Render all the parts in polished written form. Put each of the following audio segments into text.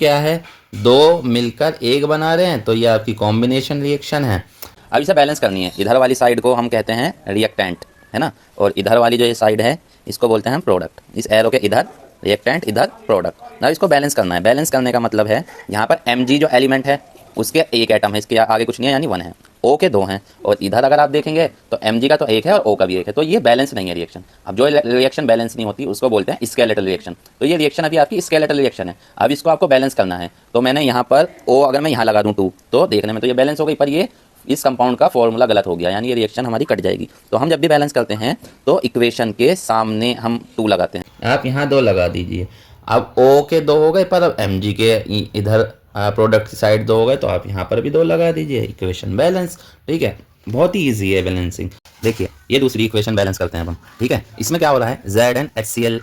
क्या है, दो मिलकर एक बना रहे हैं, तो ये आपकी कॉम्बिनेशन रिएक्शन है। अब इसे बैलेंस करनी है। इधर वाली साइड को हम कहते हैं रिएक्टेंट, है ना, और इधर वाली जो ये साइड है इसको बोलते हैं हम प्रोडक्ट। इस एरो के इधर रिएक्टेंट, इधर प्रोडक्ट। ना इसको बैलेंस करना है। बैलेंस करने का मतलब है यहाँ पर Mg जो एलिमेंट है उसके एक एटम है, इसके आगे कुछ नहीं है, यानी 1 है। O के 2 हैं, और इधर अगर आप देखेंगे तो Mg का तो 1 है और O का भी 1 है, तो ये बैलेंस नहीं है रिएक्शन। अब जो रिएक्शन बैलेंस नहीं होती उसको बोलते हैं स्केलेटल रिएक्शन। तो ये रिएक्शन अभी आपकी स्केलेटल रिएक्शन है। अब इसको आपको बैलेंस करना है, तो मैंने यहाँ पर O अगर मैं यहाँ लगा दूँ 2, तो देखने में तो ये बैलेंस हो गई, पर ये इस कंपाउंड का फॉर्मूला गलत हो गया, यानी ये रिएक्शन हमारी कट जाएगी। तो हम जब भी बैलेंस करते हैं तो इक्वेशन के सामने हम 2 लगाते हैं। आप यहाँ 2 लगा दीजिए। अब O के 2 हो गए, पर अब Mg के इधर प्रोडक्ट की साइड 2 हो गए, तो आप यहाँ पर भी 2 लगा दीजिए। इक्वेशन बैलेंस, ठीक है, बहुत ही ईजी है बैलेंसिंग। देखिए ये दूसरी इक्वेशन बैलेंस करते हैं अब हम, ठीक है। इसमें क्या हो रहा है, ZnHCl,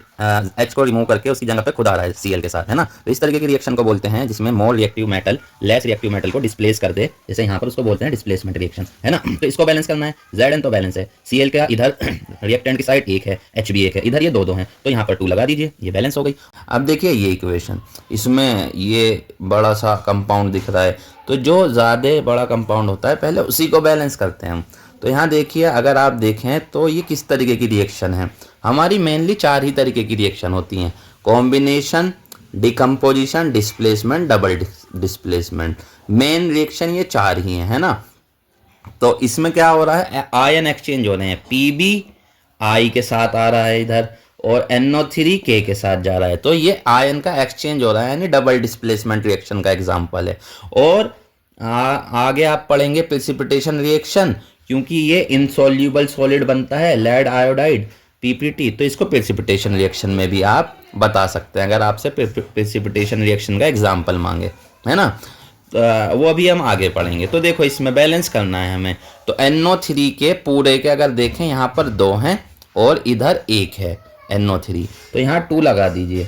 H को रिमूव करके उसकी जगह पे खुद आ रहा है Cl के साथ, है ना। तो इस तरीके की रिएक्शन को बोलते हैं जिसमें more reactive metal less reactive metal को डिस्प्लेस कर दे, जैसे यहाँ पर उसको बोलते हैं डिस्प्लेसमेंट रिएक्शन, है ना। तो इसको बैलेंस करना है। Zn तो बैलेंस है, Cl का इधर रिएक्टेंट की साइड 1 है, H भी 1 है, इधर ये 2 हैं, तो यहाँ पर 2 लगा दीजिए, ये बैलेंस हो गई। अब देखिए ये इक्वेशन, इसमें ये बड़ा सा कंपाउंड दिख रहा है, तो जो ज़्यादा बड़ा कंपाउंड होता है पहले उसी को बैलेंस करते हैं हम। तो यहाँ देखिए, अगर आप देखें तो ये किस तरीके की रिएक्शन है, हमारी मेनली 4 ही तरीके की रिएक्शन होती हैं, combination, decomposition, displacement, double displacement. Main reaction ये 4 ही हैं, है ना। तो इसमें क्या हो रहा है, आयन एक्सचेंज हो रहे हैं, Pb I के साथ आ रहा है इधर, और NO3 K के साथ जा रहा है, तो ये आयन का एक्सचेंज हो रहा है, यानी डबल डिस्प्लेसमेंट रिएक्शन का एग्जाम्पल है। और आगे आप पढ़ेंगे प्रेसिपिटेशन रिएक्शन, क्योंकि ये इनसॉल्यूबल सॉलिड बनता है, लेड आयोडाइड PPT, तो इसको प्रेसिपिटेशन रिएक्शन में भी आप बता सकते हैं अगर आपसे प्रेसिपिटेशन रिएक्शन का एग्जाम्पल मांगे, है ना। वो अभी हम आगे पढ़ेंगे। तो देखो इसमें बैलेंस करना है हमें, तो NO3 के पूरे के अगर देखें यहाँ पर 2 हैं और इधर 1 है NO3, तो यहाँ 2 लगा दीजिए।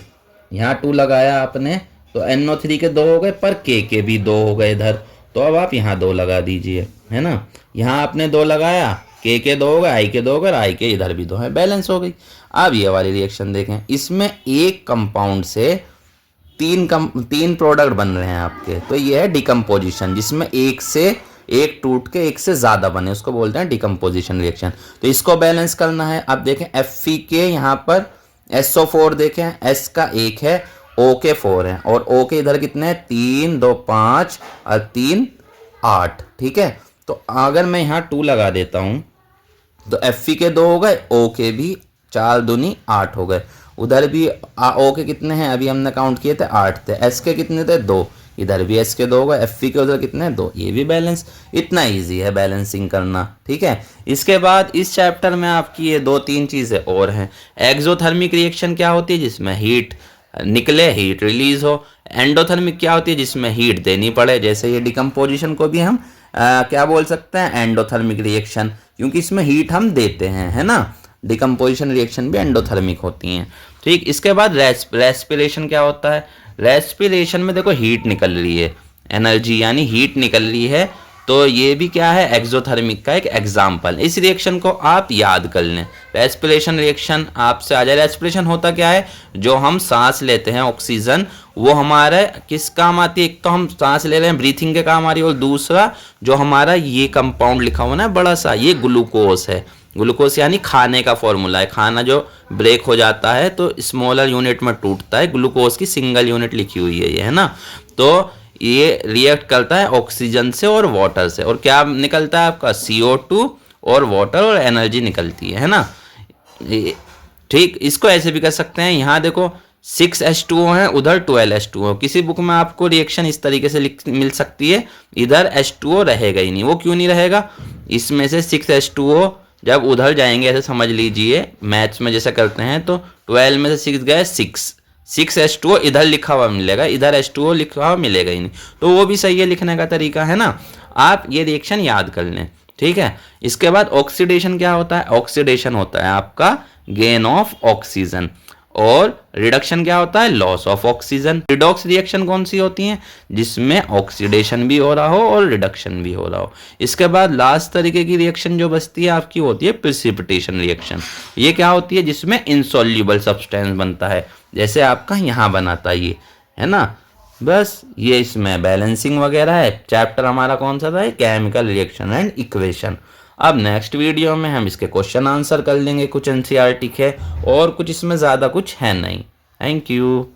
यहाँ 2 लगाया आपने तो NO3 के 2 हो गए, पर K के भी 2 हो गए इधर, तो अब आप यहाँ 2 लगा दीजिए, है ना। यहाँ आपने 2 लगाया, K के 2 हो गए, I के 2 हो गए, I के इधर भी 2 है, बैलेंस हो गई। अब ये वाली रिएक्शन देखें, इसमें एक कंपाउंड से 3 प्रोडक्ट बन रहे हैं आपके, तो ये है डिकम्पोजिशन, जिसमें एक टूट के एक से ज़्यादा बने, उसको बोलते हैं डिकम्पोजिशन रिएक्शन। तो इसको बैलेंस करना है। अब देखें Fe के यहाँ पर SO4 देखें, S का 1 है, O के 4 हैं, और O के इधर कितने हैं, 3, 2, 5 और 3, 8, ठीक है। तो अगर मैं यहाँ 2 लगा देता हूँ तो Fe के 2 हो गए, O के भी 4 दूनी 8 हो गए, उधर भी O के कितने हैं, अभी हमने काउंट किए थे 8 थे, S के कितने थे 2, इधर भी S के 2 हो गए, Fe के उधर कितने हैं 2, ये भी बैलेंस। इतना इजी है बैलेंसिंग करना, ठीक है। इसके बाद इस चैप्टर में आपकी ये 2-3 चीज़ें और हैं। एक्सोथर्मिक रिएक्शन क्या होती है, जिसमें हीट निकले, हीट रिलीज हो। एंडोथर्मिक क्या होती है, जिसमें हीट देनी पड़े, जैसे ये डिकम्पोजिशन को भी हम क्या बोल सकते हैं, एंडोथर्मिक रिएक्शन, क्योंकि इसमें हीट हम देते हैं, है ना। डिकम्पोजिशन रिएक्शन भी एंडोथर्मिक होती हैं, ठीक। इसके बाद रेस्पिरेशन क्या होता है, रेस्पिरेशन में देखो हीट निकल रही है, एनर्जी यानी हीट निकल रही है, तो ये भी क्या है, एक्सोथर्मिक का एक एग्जाम्पल। इस रिएक्शन को आप याद कर लें, रेस्पिरेशन रिएक्शन आपसे आ जाए। रेस्पिरेशन होता क्या है, जो हम सांस लेते हैं ऑक्सीजन, वो हमारे किस काम आती है, एक तो हम सांस ले रहे हैं ब्रीथिंग के काम आ रही है, और दूसरा जो हमारा ये कंपाउंड लिखा हुआ ना बड़ा सा, ये ग्लूकोज है। ग्लूकोज यानी खाने का फॉर्मूला है, खाना जो ब्रेक हो जाता है तो स्मॉलर यूनिट में टूटता है, ग्लूकोज की सिंगल यूनिट लिखी हुई है ये, है ना। तो ये रिएक्ट करता है ऑक्सीजन से और वाटर से, और क्या निकलता है आपका, CO2 और वाटर, और एनर्जी निकलती है ना, ठीक। इसको ऐसे भी कर सकते हैं, यहाँ देखो 6H2O है, उधर 12H2O। किसी बुक में आपको रिएक्शन इस तरीके से मिल सकती है, इधर H2O रहेगा ही नहीं। वो क्यों नहीं रहेगा, इसमें से 6H2O जब उधर जाएंगे, ऐसे समझ लीजिए मैथ्स में जैसे करते हैं, तो 12 में से 6 गए, 6H2O इधर लिखा हुआ मिलेगा, इधर H2O लिखा हुआ मिलेगा ही नहीं, तो वो भी सही है लिखने का तरीका, है ना। आप ये रिएक्शन याद कर लें, ठीक है। इसके बाद ऑक्सीडेशन क्या होता है, ऑक्सीडेशन होता है आपका गेन ऑफ ऑक्सीजन, और रिडक्शन क्या होता है, loss of oxygen. Redox reaction कौन सी होती हैं, जिसमें ऑक्सीडेशन भी हो रहा हो और रिडक्शन भी हो रहा हो। इसके बाद लास्ट तरीके की रिएक्शन जो बचती है आपकी होती है प्रेसिपिटेशन रिएक्शन। ये क्या होती है, जिसमें इनसॉल्यूबल सब्सटेंस बनता है, जैसे आपका यहाँ बनाता है ये, है ना, बस ये इसमें बैलेंसिंग वगैरह है। चैप्टर हमारा कौन सा था? Chemical reaction and equation. अब नेक्स्ट वीडियो में हम इसके क्वेश्चन आंसर कर लेंगे कुछ एनसीईआरटी के, और कुछ इसमें ज़्यादा कुछ है नहीं। Thank you.